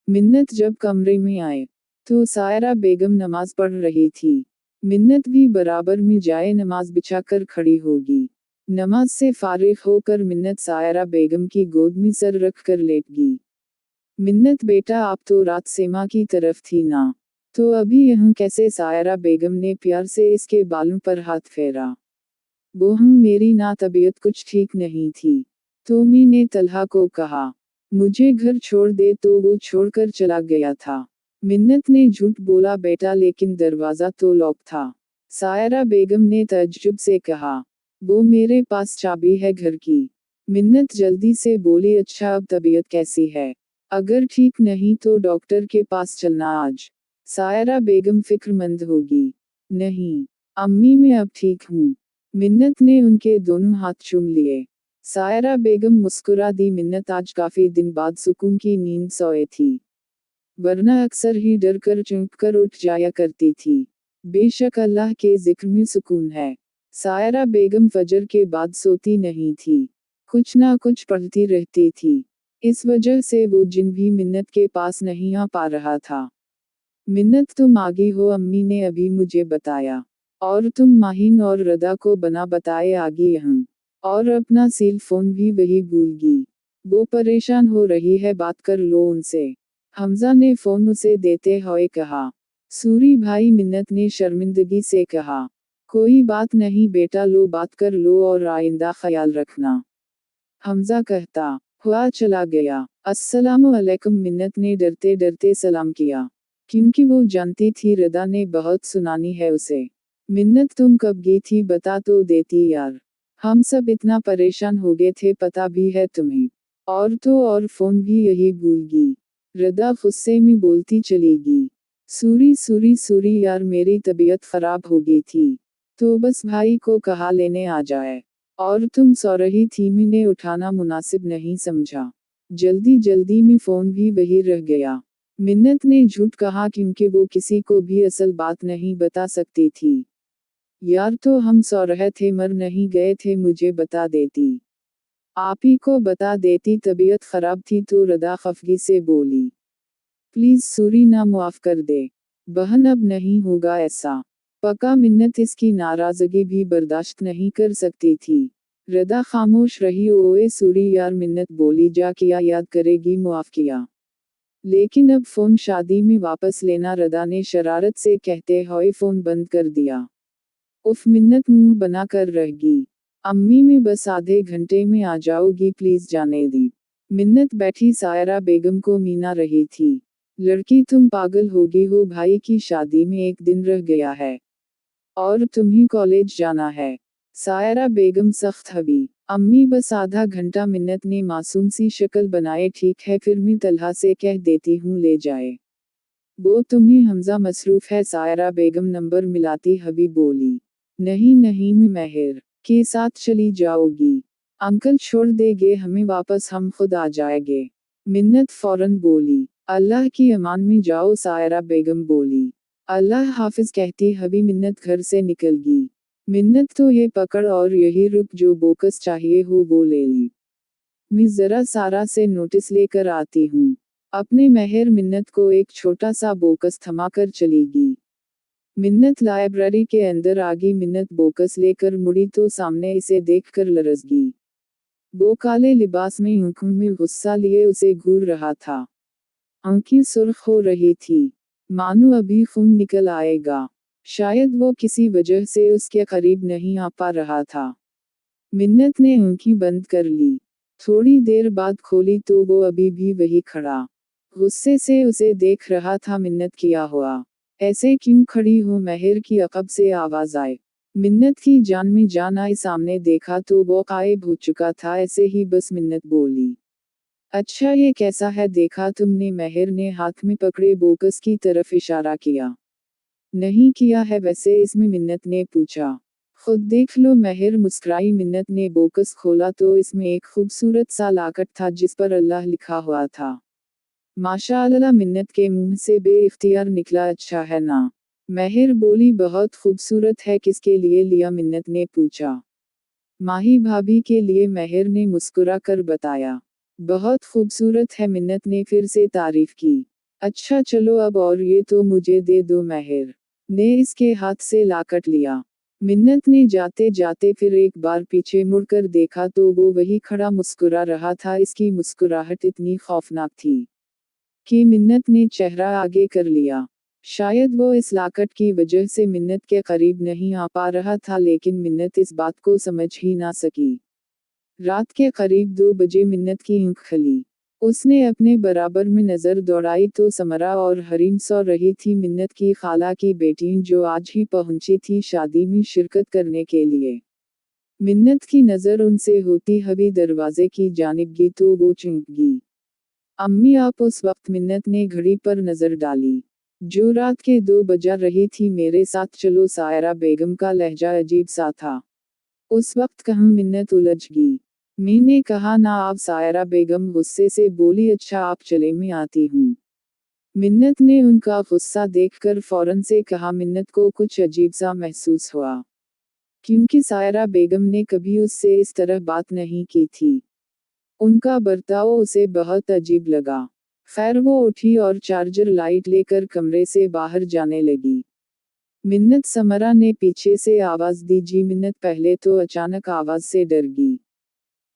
मिन्नत जब कमरे में आए तो सायरा बेगम नमाज पढ़ रही थी। मिन्नत भी बराबर में जाए नमाज बिछाकर खड़ी होगी। नमाज से फारिग होकर मिन्नत सायरा बेगम की गोद में सर रख कर लेट गई। मिन्नत बेटा आप तो रात से माँ की तरफ थी ना, तो अभी यहाँ कैसे? सायरा बेगम ने प्यार से इसके बालों पर हाथ फेरा। बोहम मेरी ना तबीयत कुछ ठीक नहीं थी, तोमी ने तलहा को कहा। मुझे घर छोड़ दे तो वो छोड़कर चला गया था। मिन्नत ने झूठ बोला बेटा लेकिन दरवाजा तो लॉक था। सायरा बेगम ने तज्जुब से कहा। वो मेरे पास चाबी है घर की। मिन्नत जल्दी से बोली अच्छा अब तबीयत कैसी है? अगर ठीक नहीं तो डॉक्टर के पास चलना आज। सायरा बेगम फिक्रमंद होगी। नहीं अम्मी मैं अब ठीक हूँ। मिन्नत ने उनके दोनों हाथ चूम लिए। सायरा बेगम मुस्कुरा दी। मिन्नत आज काफी दिन बाद सुकून की नींद सोए थी, वरना अक्सर ही डर कर चौंक कर उठ जाया करती थी। बेशक अल्लाह के जिक्र में सुकून है। सायरा बेगम फजर के बाद सोती नहीं थी, कुछ ना कुछ पढ़ती रहती थी। इस वजह से वो जिन भी मिन्नत के पास नहीं आ पा रहा था। मिन्नत तुम आगी हो अम्मी ने अभी मुझे बताया, और तुम माहिन और रदा को बना बताए आगी यहाँ, और अपना सेल फोन भी वही भूल गई। वो परेशान हो रही है बात कर लो उनसे। हमजा ने फोन उसे देते हुए कहा। सूरी भाई मिन्नत ने शर्मिंदगी से कहा। कोई बात नहीं बेटा लो बात कर लो और आइंदा ख्याल रखना। हमजा कहता हुआ चला गया। अस्सलामु अलैकुम मिन्नत ने डरते डरते सलाम किया, क्योंकि वो जानती थी रदा ने बहुत सुनानी है उसे। मिन्नत तुम कब गई थी बता तो देती यार, हम सब इतना परेशान हो गए थे पता भी है तुम्हें। और तो और फोन भी यही भूल गई। रदा गुस्से में बोलती चलेगी। सूरी सूरी सूरी यार मेरी तबीयत खराब हो गई थी, तो बस भाई को कहा लेने आ जाए, और तुम सो रही थी मैंने उठाना मुनासिब नहीं समझा। जल्दी जल्दी में फोन भी वही रह गया। मिन्नत ने झूठ कहा क्योंकि वो किसी को भी असल बात नहीं बता सकती थी। यार तो हम सो रहे थे मर नहीं गए थे मुझे बता देती। आप ही को बता देती तबीयत खराब थी तो रदा खफगी से बोली। प्लीज सूरी ना मुआफ कर दे बहन अब नहीं होगा ऐसा। पक्का मिन्नत इसकी नाराजगी भी बर्दाश्त नहीं कर सकती थी। रदा खामोश रही। ओए सूरी यार मिन्नत बोली जा किया याद करेगी मुआफ किया। लेकिन अब फोन शादी में वापस लेना रदा ने शरारत से कहते हुए फोन बंद कर दिया। उफ मिन्नत मुंह बना कर रह गई। अम्मी मैं बस आधे घंटे में आ जाऊंगी प्लीज जाने दी। मिन्नत बैठी सायरा बेगम को मीना रही थी। लड़की तुम पागल होगी हो भाई की शादी में एक दिन रह गया है, और तुम्हें कॉलेज जाना है। सायरा बेगम सख्त हवी। अम्मी बस आधा घंटा। मिन्नत ने मासूम सी शक्ल बनाए ठीक है फिर मैं तलहा से कह देती हूँ ले जाए। वो तुम्हें हमजा मसरूफ है। सायरा बेगम नंबर मिलाती हवी बोली। नहीं नहीं मैं मेहर के साथ चली जाओगी। अंकल छोड़ देंगे हमें वापस हम खुद आ जाएंगे। मिन्नत फौरन बोली। अल्लाह की अमान में जाओ सायरा बेगम बोली। अल्लाह हाफिज कहती हवी मिन्नत घर से निकल गई। मिन्नत तो ये पकड़ और यही रुक जो बोकस चाहिए हो वो ले ली। मैं जरा सारा से नोटिस लेकर आती हूँ। अपने मेहर मिन्नत को एक छोटा सा बोकस थमाकर चलेगी। मिन्नत लाइब्रेरी के अंदर आ गई। मिन्नत बोकस लेकर मुड़ी तो सामने इसे देखकर लरज गई। वो काले लिबास में आंखों में गुस्सा लिए उसे घूर रहा था। आंखें सुर्ख हो रही थी, मानो अभी खून निकल आएगा। शायद वो किसी वजह से उसके करीब नहीं आ पा रहा था। मिन्नत ने आंखें बंद कर ली। थोड़ी देर बाद खोली तो वो अभी भी वही खड़ा, गुस्से से उसे देख रहा था। मिन्नत किया हुआ ऐसे क्यों खड़ी हो? मेहर की अकब से आवाज आए। मिन्नत की जान में जान आई। सामने देखा तो वो गायब हो चुका था। ऐसे ही बस मिन्नत बोली। अच्छा ये कैसा है देखा तुमने? मेहर ने हाथ में पकड़े बोकस की तरफ इशारा किया। नहीं किया है वैसे इसमें, मिन्नत ने पूछा। खुद देख लो मेहर मुस्कुराई। मिन्नत ने बोकस खोला तो इसमें एक खूबसूरत सा लाकट था जिस पर अल्लाह लिखा हुआ था। माशाअल्लाह मिन्नत के मुंह से बेइख्तियार निकला अच्छा है ना। मेहर बोली बहुत खूबसूरत है। किसके लिए लिया? मिन्नत ने पूछा। माही भाभी के लिए, मेहर ने मुस्कुरा कर बताया। बहुत खूबसूरत है। मिन्नत ने फिर से तारीफ की। अच्छा चलो अब, और ये तो मुझे दे दो। महर ने इसके हाथ से लाकट लिया। मिन्नत ने जाते जाते फिर एक बार पीछे मुड़कर देखा तो वो वही खड़ा मुस्कुरा रहा था। इसकी मुस्कुराहट इतनी खौफनाक थी कि मिन्नत ने चेहरा आगे कर लिया। शायद वो इस लाकट की वजह से मिन्नत के करीब नहीं आ पा रहा था, लेकिन मिन्नत इस बात को समझ ही ना सकी। रात के करीब 2 बजे मिन्नत की आंख खुली। उसने अपने बराबर में नजर दौड़ाई तो समरा और हरीम सो रही थी, मिन्नत की खाला की बेटी जो आज ही पहुंची थी शादी में शिरकत करने के लिए। मिन्नत की नजर उनसे होती हुई दरवाजे की जानिब गई तो वो चौंक गई। अम्मी आप, उस वक्त मिन्नत ने घड़ी पर नजर डाली जो रात के 2 बजा रही थी। मेरे साथ चलो। सायरा बेगम का लहजा अजीब सा था। उस वक्त कहाँ मिन्नत उलझ गई। मैंने कहा ना आप। सायरा बेगम गुस्से से बोली। अच्छा आप चले, मैं आती हूँ। मिन्नत ने उनका गुस्सा देखकर फौरन से कहा। मिन्नत को कुछ अजीब सा महसूस हुआ, क्योंकि सायरा बेगम ने कभी उससे इस तरह बात नहीं की थी। उनका बर्ताव उसे बहुत अजीब लगा। खैर वो उठी और चार्जर लाइट लेकर कमरे से बाहर जाने लगी। मिन्नत, समरा ने पीछे से आवाज दी। जी। मिन्नत पहले तो अचानक आवाज से डर गई,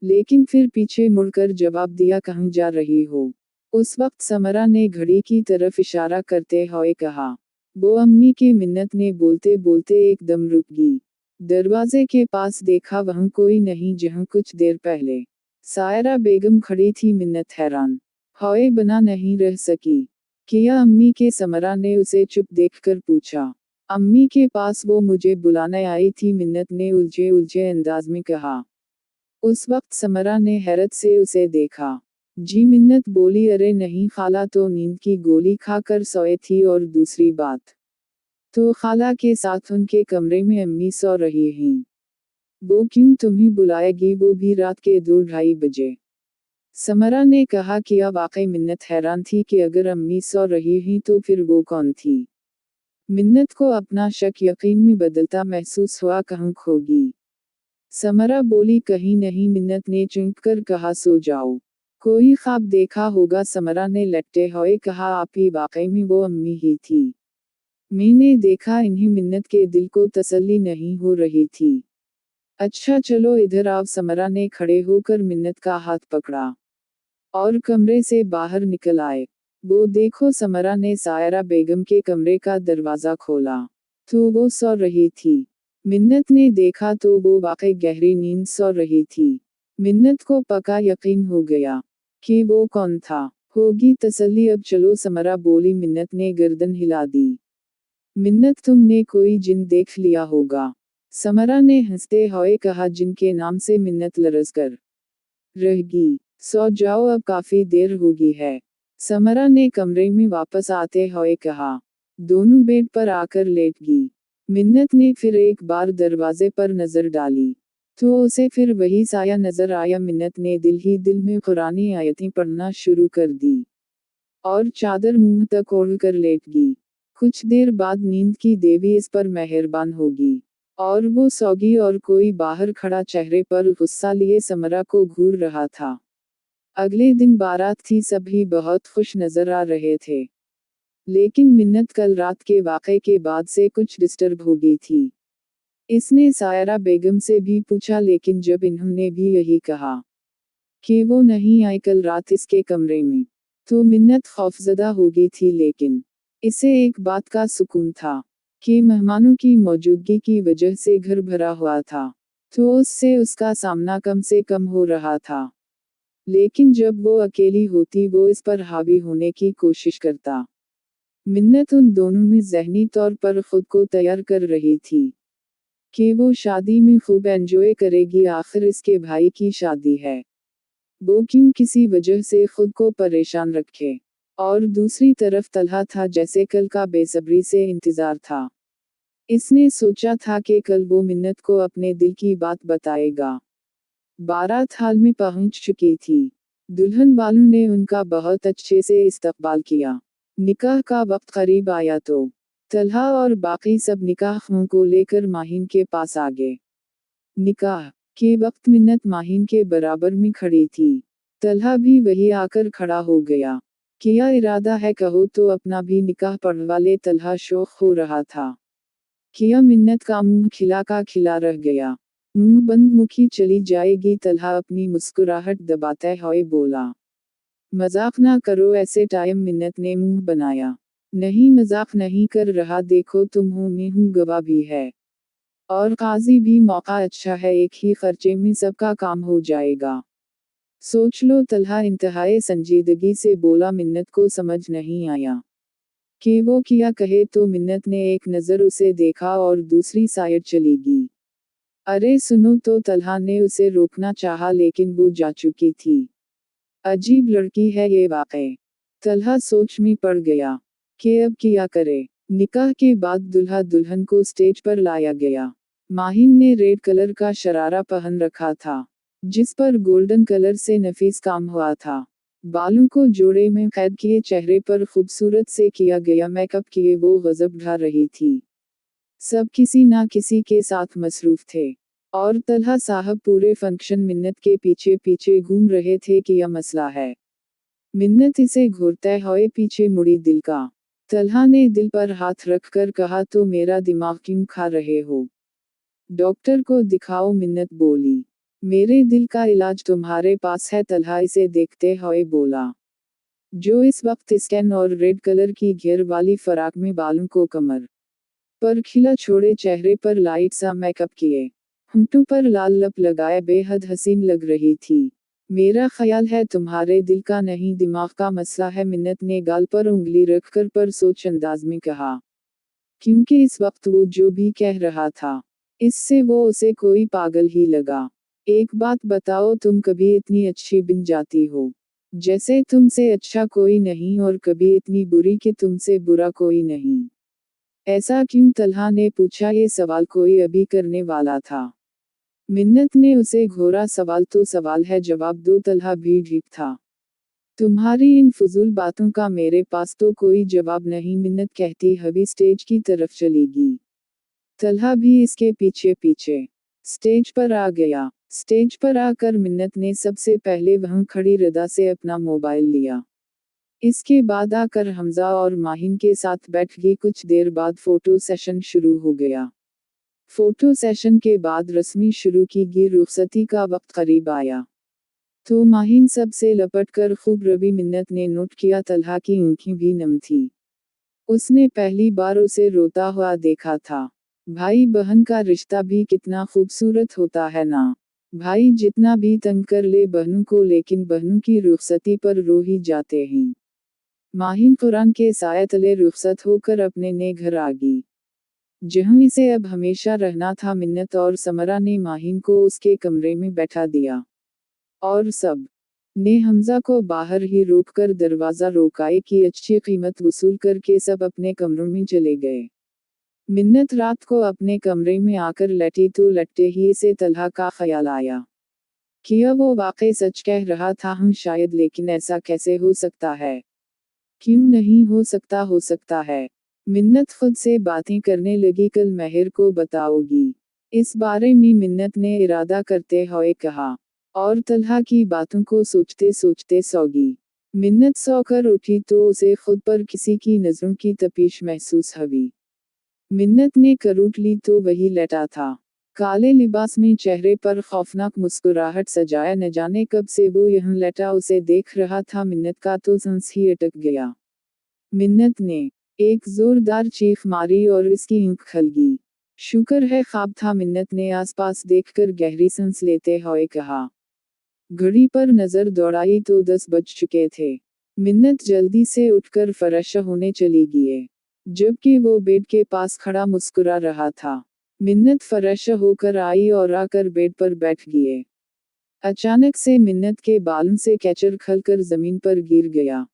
लेकिन फिर पीछे मुड़कर जवाब दिया, कहाँ जा रही हो? उस वक्त समरा ने घड़ी की तरफ इशारा करते हुए कहा। वो अम्मी की। मिन्नत ने बोलते बोलते एकदम रुक गई। दरवाजे के पास देखा, वहाँ कोई नहीं जहाँ कुछ देर पहले सायरा बेगम खड़ी थी। मिन्नत हैरान होए बना नहीं रह सकी। किया अम्मी के? समरा ने उसे चुप देखकर पूछा। अम्मी के पास, वो मुझे बुलाने आई थी, मिन्नत ने उलझे उलझे अंदाज में कहा। उस वक्त समरा ने हैरत से उसे देखा। जी। मिन्नत बोली। अरे नहीं खाला, तो नींद की गोली खाकर सोए थी, और दूसरी बात तो खाला के साथ उनके कमरे में अम्मी सो रही हैं। वो क्यों तुम्हें बुलाएगी, वो भी रात के 2-2:30 बजे? समरा ने कहा। किया वाकई मिन्नत हैरान थी कि अगर अम्मी सो रही हैं तो फिर वो कौन थी। मिन्नत को अपना शक यकीन में बदलता महसूस हुआ। कहाँ खोगी? समरा बोली। कहीं नहीं। मिन्नत ने चौंक कर कहा। सो जाओ, कोई ख्वाब देखा होगा। समरा ने लटते हुए कहा। आप ही वाकई में वो अम्मी ही थी। मैंने देखा इन्हें। मिन्नत के दिल को तसल्ली नहीं हो रही थी। अच्छा चलो इधर आओ। समरा ने खड़े होकर मिन्नत का हाथ पकड़ा और कमरे से बाहर निकल आए। वो देखो। समरा ने सायरा बेगम के कमरे का दरवाजा खोला तो वो सो रही थी। मिन्नत ने देखा तो वो वाकई गहरी नींद सो रही थी। मिन्नत को पक्का यकीन हो गया कि वो कौन था। होगी तसल्ली अब चलो, समरा बोली। मिन्नत ने गर्दन हिला दी। मिन्नत, तुमने कोई जिन देख लिया होगा। समरा ने हंसते हुए कहा। जिनके नाम से मिन्नत लरज कर रहेगी। सो जाओ, अब काफी देर होगी है। समरा ने कमरे में वापस आते हुए कहा। दोनों बेड पर आकर लेट गई। मिन्नत ने फिर एक बार दरवाजे पर नजर डाली तो उसे फिर वही साया नजर आया। मिन्नत ने दिल ही दिल में कुरानी आयतें पढ़ना शुरू कर दी और चादर मुंह तक ओढ़ कर लेट गई। कुछ देर बाद नींद की देवी इस पर मेहरबान होगी और वो सौगी, और कोई बाहर खड़ा चेहरे पर गुस्सा लिए समरा को घूर रहा था। अगले दिन बारात थी। सभी बहुत खुश नजर आ रहे थे, लेकिन मिन्नत कल रात के वाक़े के बाद से कुछ डिस्टर्ब हो गई थी। इसने सायरा बेगम से भी पूछा, लेकिन जब इन्होंने भी यही कहा कि वो नहीं आई कल रात इसके कमरे में, तो मिन्नत खौफजदा हो गई थी। लेकिन इसे एक बात का सुकून था कि मेहमानों की मौजूदगी की वजह से घर भरा हुआ था, तो उससे उसका सामना कम से कम हो रहा था। लेकिन जब वो अकेली होती, वो इस पर हावी होने की कोशिश करता। मिन्नत उन दोनों में ज़हनी तौर पर खुद को तैयार कर रही थी कि वो शादी में खूब एंजॉय करेगी। आखिर इसके भाई की शादी है, वो क्यों किसी वजह से खुद को परेशान रखे। और दूसरी तरफ तलहा था, जैसे कल का बेसब्री से इंतजार था। इसने सोचा था कि कल वो मिन्नत को अपने दिल की बात बताएगा। बारात हाल में पहुंच चुकी थी। दुल्हन वालों ने उनका बहुत अच्छे से इस्तकबाल किया। निकाह का वक्त करीब आया तो तलहा और बाकी सब निकाहों को लेकर माहिन के पास आ गए। निकाह के वक्त मिन्नत माहिन के बराबर में खड़ी थी। तलहा भी वही आकर खड़ा हो गया। किया इरादा है कहो तो अपना भी निकाह पढ़वा ले, तलहा शौक हो रहा था। किया मिन्नत का मुंह खिला का खिला रह गया। मुंह बंद मुखी चली जाएगी, तलहा अपनी मुस्कुराहट दबाते हुए बोला। मजाक ना करो ऐसे टाइम, मिन्नत ने मुंह बनाया। नहीं मजाक नहीं कर रहा, देखो तुम हो मैं हूँ, गवाह भी है और काजी भी, मौका अच्छा है, एक ही खर्चे में सबका काम हो जाएगा। सोच लो, तलहा इंतहाई संजीदगी से बोला। मिन्नत को समझ नहीं आया कि वो क्या कहे, तो मिन्नत ने एक नज़र उसे देखा और दूसरी साइड चलेगी। अरे सुनो तो, तलहा ने उसे रोकना चाहा लेकिन वो जा चुकी थी। अजीब लड़की है ये वाकई, तलहा सोच में पड़ गया कि अब क्या करे। निकाह के बाद दुल्हा दुल्हन को स्टेज पर लाया गया। माहिन ने रेड कलर का शरारा पहन रखा था, जिस पर गोल्डन कलर से नफीस काम हुआ था। बालों को जोड़े में कैद किए, चेहरे पर खूबसूरत से किया गया मेकअप किए वो गजब ढा रही थी। सब किसी ना किसी के साथ मसरूफ थे और तलहा साहब पूरे फंक्शन मिन्नत के पीछे पीछे घूम रहे थे कि यह मसला है। मिन्नत इसे घूरते हुए पीछे मुड़ी। दिल का, तलहा ने दिल पर हाथ रखकर कहा, तो मेरा दिमाग क्यों खा रहे हो? डॉक्टर को दिखाओ, मिन्नत बोली। मेरे दिल का इलाज तुम्हारे पास है, तलहा इसे देखते हुए बोला, जो इस वक्त स्कैन और रेड कलर की घेर वाली फराक में बालों को कमर पर खिला छोड़े, चेहरे पर लाइट सा मेकअप किए, होंठों पर लाल लप लगाए बेहद हसीन लग रही थी। मेरा ख्याल है तुम्हारे दिल का नहीं दिमाग का मसला है, मिन्नत ने गाल पर उंगली रखकर पर सोच अंदाज में कहा, क्योंकि इस वक्त वो जो भी कह रहा था इससे वो उसे कोई पागल ही लगा। एक बात बताओ, तुम कभी इतनी अच्छी बन जाती हो जैसे तुमसे अच्छा कोई नहीं, और कभी इतनी बुरी कि तुमसे बुरा कोई नहीं। ऐसा क्यों? तलहा ने पूछा। ये सवाल कोई अभी करने वाला था। मिन्नत ने उसे घोरा, सवाल तो सवाल है, जवाब दो। तलहा भी ठीक था। तुम्हारी इन फजूल बातों का मेरे पास तो कोई जवाब नहीं, मिन्नत कहती हुई स्टेज की तरफ चलेगी। तलहा भी इसके पीछे पीछे स्टेज पर आ गया। स्टेज पर आकर मिन्नत ने सबसे पहले वहां खड़ी रदा से अपना मोबाइल लिया। इसके बाद आकर हमजा और माहिन के साथ बैठ गई। कुछ देर बाद फोटो सेशन शुरू हो गया। फोटो सेशन के बाद रस्मी शुरू की गई। रुखसती का वक्त करीब आया तो माहिन सबसे लपटकर खूब रवि। मिन्नत ने नोट किया तलहा की आंखें भी नम थी। उसने पहली बार उसे रोता हुआ देखा था। भाई बहन का रिश्ता भी कितना खूबसूरत होता है ना। भाई जितना भी तंग कर ले बहनों को, लेकिन बहनों की रुखसती पर रो ही जाते हैं। माहिन कुरान के साए तले रुखसत होकर अपने ने घर आ गई, जहाँ इसे अब हमेशा रहना था। मिन्नत और समरा ने माहिन को उसके कमरे में बैठा दिया और सब ने हमजा को बाहर ही रोककर दरवाजा रोकाए कि अच्छी कीमत वसूल करके सब अपने कमरों में चले गए। मिन्नत रात को अपने कमरे में आकर लेटी तो लटते ही इसे तलहा का ख्याल आया कि वो वाकई सच कह रहा था। हम शायद, लेकिन ऐसा कैसे हो सकता है? क्यों नहीं हो सकता? हो सकता है। मिन्नत खुद से बातें करने लगी। कल महर को बताओगी? इस बारे में मिन्नत ने इरादा करते हुए कहा और तलहा की बातों को सोचते सोचते सौगी। मिन्नत सोकर उठी तो उसे खुद पर किसी की नजरों की तपिश महसूस हुई। मिन्नत ने करवट ली तो वही लेटा था, काले लिबास में, चेहरे पर खौफनाक मुस्कुराहट सजाया। न जाने कब से वो यहाँ लेटा उसे देख रहा था। मिन्नत का तो सांस ही अटक गया। मिन्नत ने एक जोरदार चीख मारी और इसकी आंख खल गई। शुक्र है ख्वाब था, मिन्नत ने आसपास देखकर गहरी सांस लेते हुए कहा। घड़ी पर नजर दौड़ाई तो 10 बज चुके थे। मिन्नत जल्दी से उठकर फरश होने चली गई, जबकि वो बेड के पास खड़ा मुस्कुरा रहा था। मिन्नत फरश होकर आई और आकर बेड पर बैठ गई। अचानक से मिन्नत के बालों से कैचर खलकर जमीन पर गिर गया।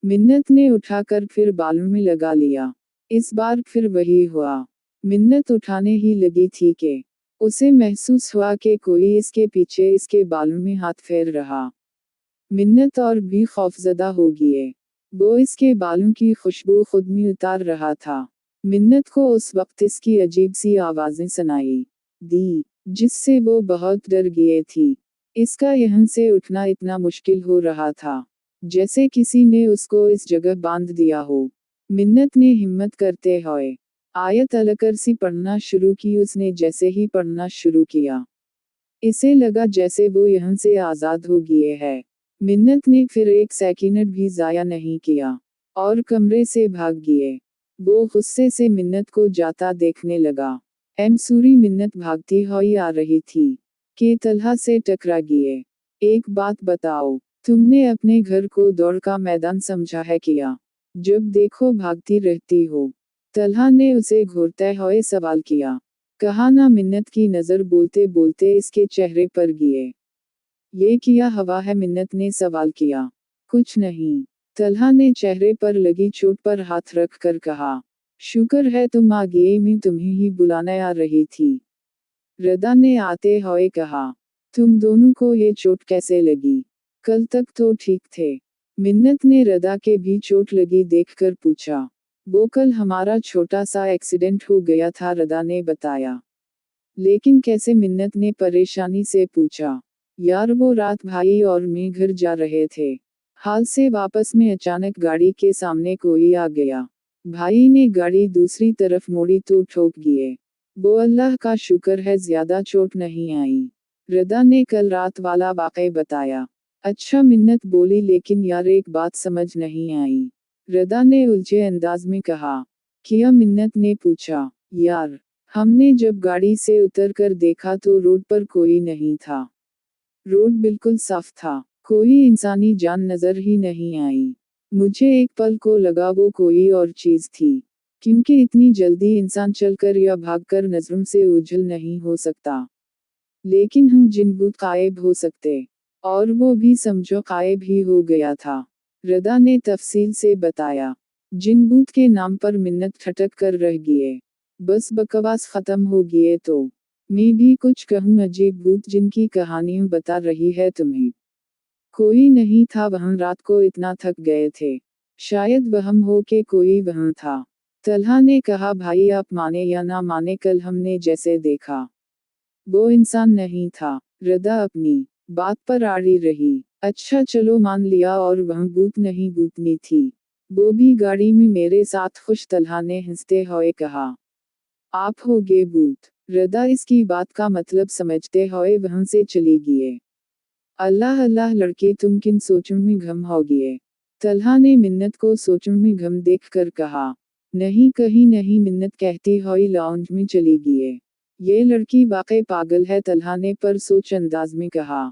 मिन्नत ने उठाकर फिर बालों में लगा लिया। इस बार फिर वही हुआ। मिन्नत उठाने ही लगी थी कि उसे महसूस हुआ कि कोई इसके पीछे इसके बालों में हाथ फेर रहा। मिन्नत और भी खौफजदा हो गई। वो इसके बालों की खुशबू खुद में उतार रहा था। मिन्नत को उस वक्त इसकी अजीब सी आवाजें सुनाई दी, जिससे वो बहुत डर गई थी। इसका यहाँ से उठना इतना मुश्किल हो रहा था जैसे किसी ने उसको इस जगह बांध दिया हो। मिन्नत ने हिम्मत करते हुए आयत अलकरसी पढ़ना शुरू की। उसने जैसे ही पढ़ना शुरू किया, इसे लगा जैसे वो यहाँ से आज़ाद हो गए है। मिन्नत ने फिर एक सेकंड भी ज़ाया नहीं किया और कमरे से भाग गए। वो गुस्से से मिन्नत को जाता देखने लगा। सूरी मिन्नत भागती हुई आ रही थी कि तलहा से टकरा गए। एक बात बताओ, तुमने अपने घर को दौड़ का मैदान समझा है क्या? जब देखो भागती रहती हो। तलहा ने उसे घूरते हुए सवाल किया। कहा ना। मिन्नत की नज़र बोलते बोलते इसके चेहरे पर गिरे। ये क्या हवा है? मिन्नत ने सवाल किया। कुछ नहीं, तलहा ने चेहरे पर लगी चोट पर हाथ रख कर कहा। शुक्र है तुम आ गए, मैं तुम्हें ही बुलाने आ रही थी। रदा ने आते हुए कहा। तुम दोनों को ये चोट कैसे लगी? कल तक तो ठीक थे। मिन्नत ने रदा के भी चोट लगी देखकर पूछा। वो कल हमारा छोटा सा एक्सीडेंट हो गया था, रदा ने बताया। लेकिन कैसे? मिन्नत ने परेशानी से पूछा। यार वो रात भाई और मैं घर जा रहे थे। हाल से वापस में अचानक गाड़ी के सामने कोई आ गया। भाई ने गाड़ी दूसरी तरफ मोड़ी तो ठोक गए। वो अल्लाह का शुक्र है ज्यादा चोट नहीं आई। रदा ने कल रात वाला वाक़या बताया। अच्छा, मिन्नत बोली, लेकिन यार एक बात समझ नहीं आई। रदा ने उलझे अंदाज में कहा। क्या? मिन्नत ने पूछा। यार, हमने जब गाड़ी से उतरकर देखा तो रोड पर कोई नहीं था। रोड बिल्कुल साफ था, कोई इंसानी जान नजर ही नहीं आई। मुझे एक पल को लगा वो कोई और चीज थी, क्योंकि इतनी जल्दी इंसान चलकर या भागकर नजरों से ओझल नहीं हो सकता। लेकिन हम जिन भूत गायब हो सकते, और वो भी समझो गायब ही हो गया था। रदा ने तफसील से बताया। जिन भूत के नाम पर मिन्नत ठटक कर रह गए। बस बकवास खत्म हो गए तो मैं भी कुछ कहूँ। अजीब भूत जिनकी कहानियां बता रही है तुम्हें। कोई नहीं था वहां, रात को इतना थक गए थे। शायद वहम हो के कोई वहां था। तलहा ने कहा। भाई आप माने या ना माने, कल हमने जैसे देखा, वो इंसान नहीं था। रदा अपनी बात पर अड़ी रही। अच्छा चलो मान लिया, और वह भूत नहीं भूतनी थी। वो भी गाड़ी में मेरे साथ खुश। तलहा ने हंसते हुए कहा। आप हो गए भूत? रदा इसकी बात का मतलब समझते हुए वहां से चली गई। अल्लाह अल्लाह लड़के, तुम किन सोचों में गम हो गए? तलहा ने मिन्नत को सोचों में गम देख कर कहा। नहीं कहीं नहीं, मिन्नत कहती हुई लाउंज में चली गई। ये लड़की वाकई पागल है, तलहा ने पर सोच अंदाज में कहा।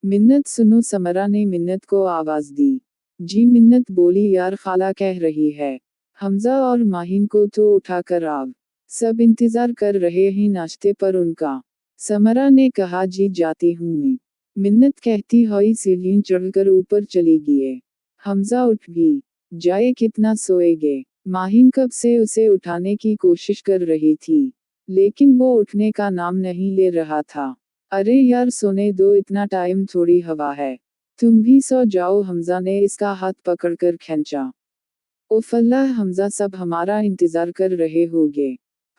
मिन्नत सुनो, समरा ने मिन्नत को आवाज दी। जी मिन्नत बोली। यार खाला कह रही है हमजा और माहिन को तो उठा कर आव। सब इंतजार कर रहे हैं नाश्ते पर उनका। समरा ने कहा। जी जाती हूँ मैं। मिन्नत कहती हुई सीढ़ियां चढ़कर ऊपर चली गई। हमजा उठ भी जाए, कितना सोएगे? माहिन कब से उसे उठाने की कोशिश कर रही थी, लेकिन वो उठने का नाम नहीं ले रहा था। अरे यार सोने दो, इतना टाइम थोड़ी हवा है। तुम भी सो जाओ। हमजा ने इसका हाथ पकड़कर खींचा। उफ अल्लाह, हमजा सब हमारा इंतजार कर रहे होंगे।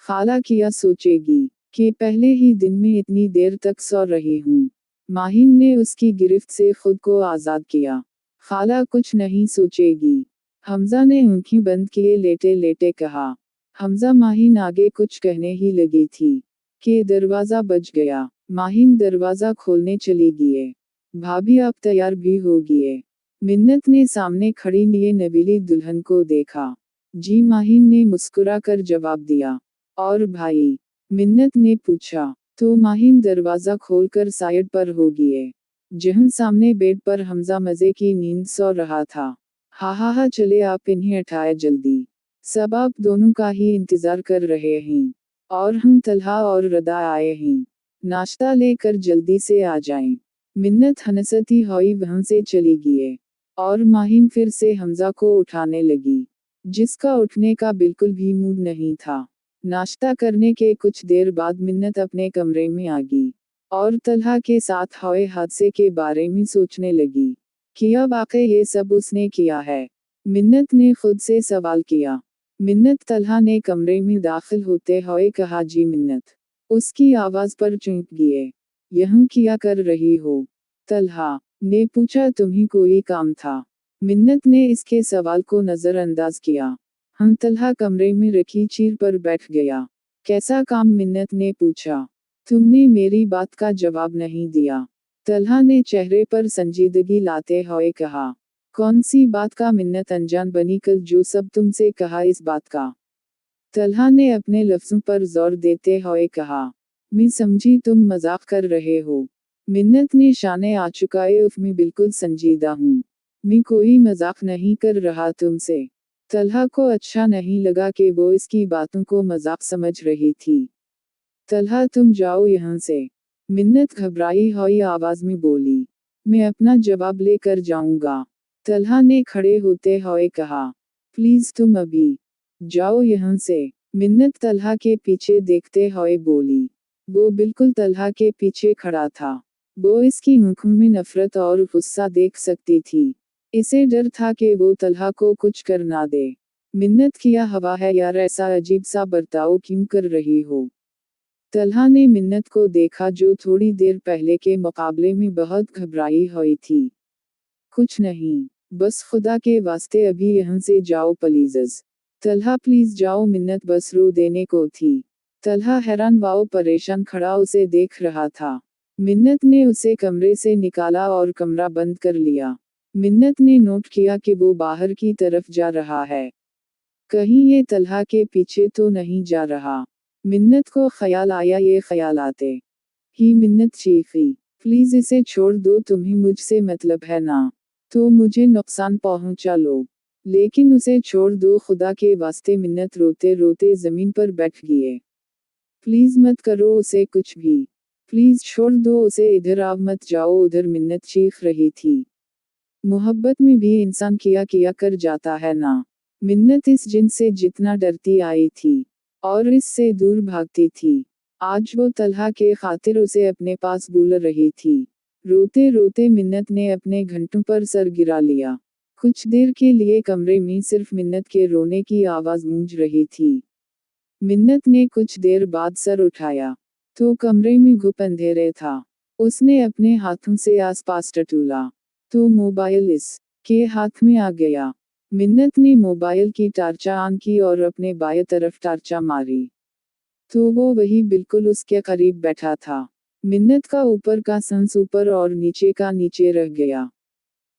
खाला क्या सोचेगी कि पहले ही दिन में इतनी देर तक सो रही हूँ। माहिन ने उसकी गिरफ्त से खुद को आज़ाद किया। खाला कुछ नहीं सोचेगी। हमजा ने आंखें बंद किए लेटे लेटे कहा। हमजा माहिन आगे कुछ कहने ही लगी थी कि दरवाज़ा बज गया। माहिन दरवाज़ा खोलने चली गई। भाभी आप तैयार भी हो गए? मिन्नत ने सामने खड़ी लिए नवीली दुल्हन को देखा। जी माहिन ने मुस्कुरा कर जवाब दिया। और भाई? मिन्नत ने पूछा। तो माहिन दरवाज़ा खोलकर साइड पर हो गए, जहां सामने बेड पर हमजा मज़े की नींद सो रहा था। हा चले आप इन्हें उठाए जल्दी। सब आप दोनों का ही इंतजार कर रहे हैं। और हम तलहा और रदा आए हैं। नाश्ता लेकर जल्दी से आ जाएं। मिन्नत हंसती हुई वहां से चली गई। और माहिन फिर से हमजा को उठाने लगी, जिसका उठने का बिल्कुल भी मूड नहीं था। नाश्ता करने के कुछ देर बाद मिन्नत अपने कमरे में आ गई और तलहा के साथ हुए हादसे के बारे में सोचने लगी। क्या वाकई ये सब उसने किया है? मिन्नत ने खुद से सवाल किया। मिन्नत? तलहा ने कमरे में दाखिल होते हुए कहा। जी मिन्नत उसकी आवाज पर चौंक गए। यहाँ क्या कर रही हो? तलहा ने पूछा। तुम्हें कोई काम था? मिन्नत ने इसके सवाल को नजरअंदाज किया। हम तलहा कमरे में रखी चीर पर बैठ गया। कैसा काम? मिन्नत ने पूछा। तुमने मेरी बात का जवाब नहीं दिया। तलहा ने चेहरे पर संजीदगी लाते हुए कहा। कौन सी बात का? मिन्नत अनजान बनी। कल जो सब तुमसे कहा इस बात का। तलहा ने अपने लफ्जों पर जोर देते हुए कहा। मैं समझी तुम मजाक कर रहे हो। मिन्नत ने शाने आ चुकाए। उफ, मैं बिल्कुल संजीदा हूँ। मैं कोई मजाक नहीं कर रहा तुमसे। तलहा को अच्छा नहीं लगा कि वो इसकी बातों को मजाक समझ रही थी। तलहा तुम जाओ यहाँ से। मिन्नत घबराई हुई आवाज में बोली। मैं अपना जवाब लेकर जाऊंगा। तलहा ने खड़े होते हुए कहा। प्लीज तुम अभी जाओ यहाँ से। मिन्नत तलहा के पीछे देखते हुए बोली। वो बिल्कुल तलहा के पीछे खड़ा था। वो इसकी आंखों में नफरत और गुस्सा देख सकती थी। इसे डर था कि वो तलहा को कुछ कर ना दे। मिन्नत क्या हवा है यार, ऐसा अजीब सा बर्ताव क्यों कर रही हो? तलहा ने मिन्नत को देखा जो थोड़ी देर पहले के मुकाबले में बहुत घबराई हुई थी। कुछ नहीं, बस खुदा के वास्ते अभी यहाँ से जाओ प्लीज। तलहा प्लीज जाओ। मिन्नत बस रो देने को थी। तलहा हैरान व परेशान खड़ा उसे देख रहा था। मिन्नत ने उसे कमरे से निकाला और कमरा बंद कर लिया। मिन्नत ने नोट किया कि वो बाहर की तरफ जा रहा है। कहीं ये तलहा के पीछे तो नहीं जा रहा। मिन्नत को ख्याल आया ये ख्याल आते ही मिन्नत चीखी। प्लीज इसे छोड़ दो, तुम्हें मुझसे मतलब है ना? तो मुझे नुकसान पहुंचा लो, लेकिन उसे छोड़ दो खुदा के वास्ते। मिन्नत रोते रोते जमीन पर बैठ गई। प्लीज मत करो उसे कुछ भी। प्लीज छोड़ दो उसे, इधर आओ मत जाओ उधर। मिन्नत चीख रही थी। मोहब्बत में भी इंसान किया कर जाता है ना। मिन्नत इस जिन से जितना डरती आई थी और इससे दूर भागती थी, आज वो तलहा के खातिर उसे अपने पास बुला रही थी। रोते रोते मिन्नत ने अपने घंटों पर सर गिरा लिया। कुछ देर के लिए कमरे में सिर्फ मिन्नत के रोने की आवाज गूंज रही थी। मिन्नत ने कुछ देर बाद सर उठाया तो कमरे में घुप अंधेरे था। उसने अपने हाथों से आसपास टटोला तो मोबाइल इस के हाथ में आ गया। मिन्नत ने मोबाइल की टार्चा ऑन की और अपने बाएं तरफ टार्चा मारी तो वो वही बिल्कुल उसके करीब बैठा था। मिन्नत का ऊपर का सांस ऊपर और नीचे का नीचे रह गया।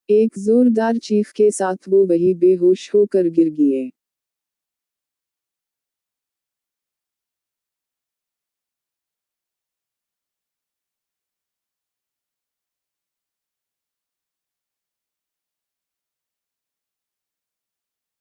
एक जोरदार चीख के साथ वो वही बेहोश होकर गिर गए।